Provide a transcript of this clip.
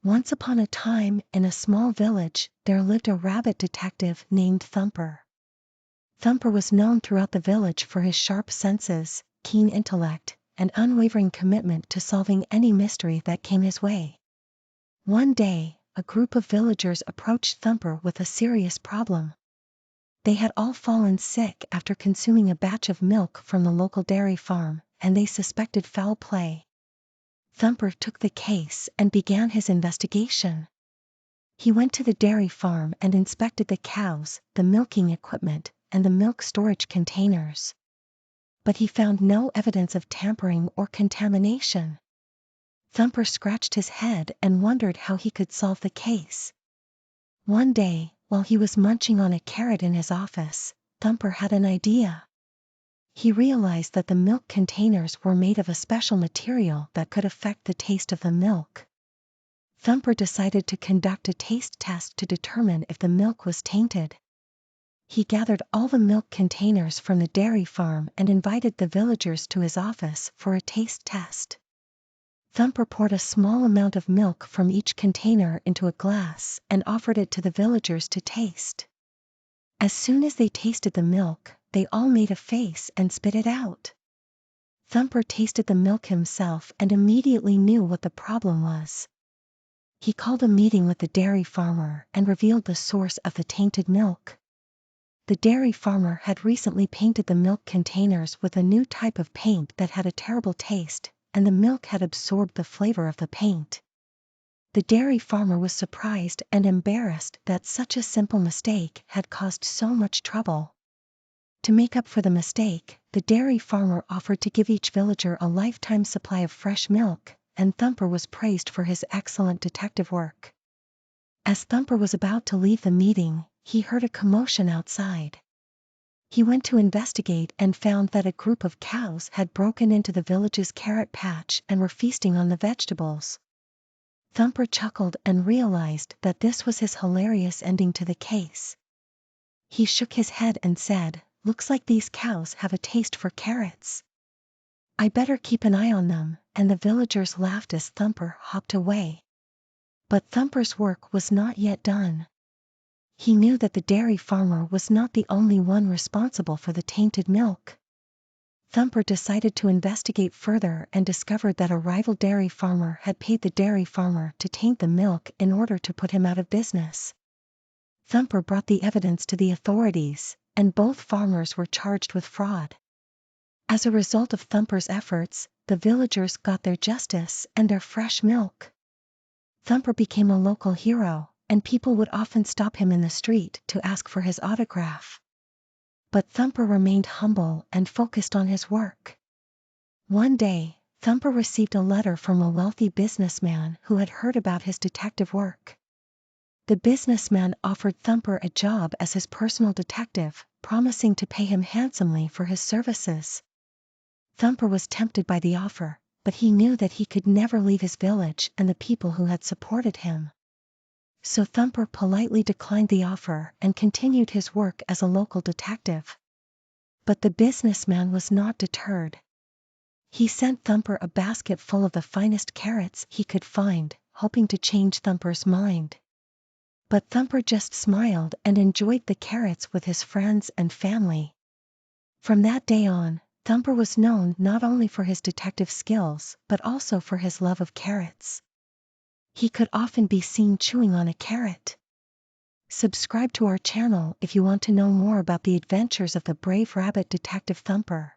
Once upon a time, in a small village, there lived a rabbit detective named Thumper. Thumper was known throughout the village for his sharp senses, keen intellect, and unwavering commitment to solving any mystery that came his way. One day, a group of villagers approached Thumper with a serious problem. They had all fallen sick after consuming a batch of milk from the local dairy farm, and they suspected foul play. Thumper took the case and began his investigation. He went to the dairy farm and inspected the cows, the milking equipment, and the milk storage containers. But he found no evidence of tampering or contamination. Thumper scratched his head and wondered how he could solve the case. One day, while he was munching on a carrot in his office, Thumper had an idea. He realized that the milk containers were made of a special material that could affect the taste of the milk. Thumper decided to conduct a taste test to determine if the milk was tainted. He gathered all the milk containers from the dairy farm and invited the villagers to his office for a taste test. Thumper poured a small amount of milk from each container into a glass and offered it to the villagers to taste. As soon as they tasted the milk, they all made a face and spit it out. Thumper tasted the milk himself and immediately knew what the problem was. He called a meeting with the dairy farmer and revealed the source of the tainted milk. The dairy farmer had recently painted the milk containers with a new type of paint that had a terrible taste, and the milk had absorbed the flavor of the paint. The dairy farmer was surprised and embarrassed that such a simple mistake had caused so much trouble. To make up for the mistake, the dairy farmer offered to give each villager a lifetime supply of fresh milk, and Thumper was praised for his excellent detective work. As Thumper was about to leave the meeting, he heard a commotion outside. He went to investigate and found that a group of cows had broken into the village's carrot patch and were feasting on the vegetables. Thumper chuckled and realized that this was his hilarious ending to the case. He shook his head and said, "Looks like these cows have a taste for carrots. I better keep an eye on them," and the villagers laughed as Thumper hopped away. But Thumper's work was not yet done. He knew that the dairy farmer was not the only one responsible for the tainted milk. Thumper decided to investigate further and discovered that a rival dairy farmer had paid the dairy farmer to taint the milk in order to put him out of business. Thumper brought the evidence to the authorities, and both farmers were charged with fraud. As a result of Thumper's efforts, the villagers got their justice and their fresh milk. Thumper became a local hero, and people would often stop him in the street to ask for his autograph. But Thumper remained humble and focused on his work. One day, Thumper received a letter from a wealthy businessman who had heard about his detective work. The businessman offered Thumper a job as his personal detective, promising to pay him handsomely for his services. Thumper was tempted by the offer, but he knew that he could never leave his village and the people who had supported him. So Thumper politely declined the offer and continued his work as a local detective. But the businessman was not deterred. He sent Thumper a basket full of the finest carrots he could find, hoping to change Thumper's mind. But Thumper just smiled and enjoyed the carrots with his friends and family. From that day on, Thumper was known not only for his detective skills but also for his love of carrots. He could often be seen chewing on a carrot. Subscribe to our channel if you want to know more about the adventures of the brave rabbit detective Thumper.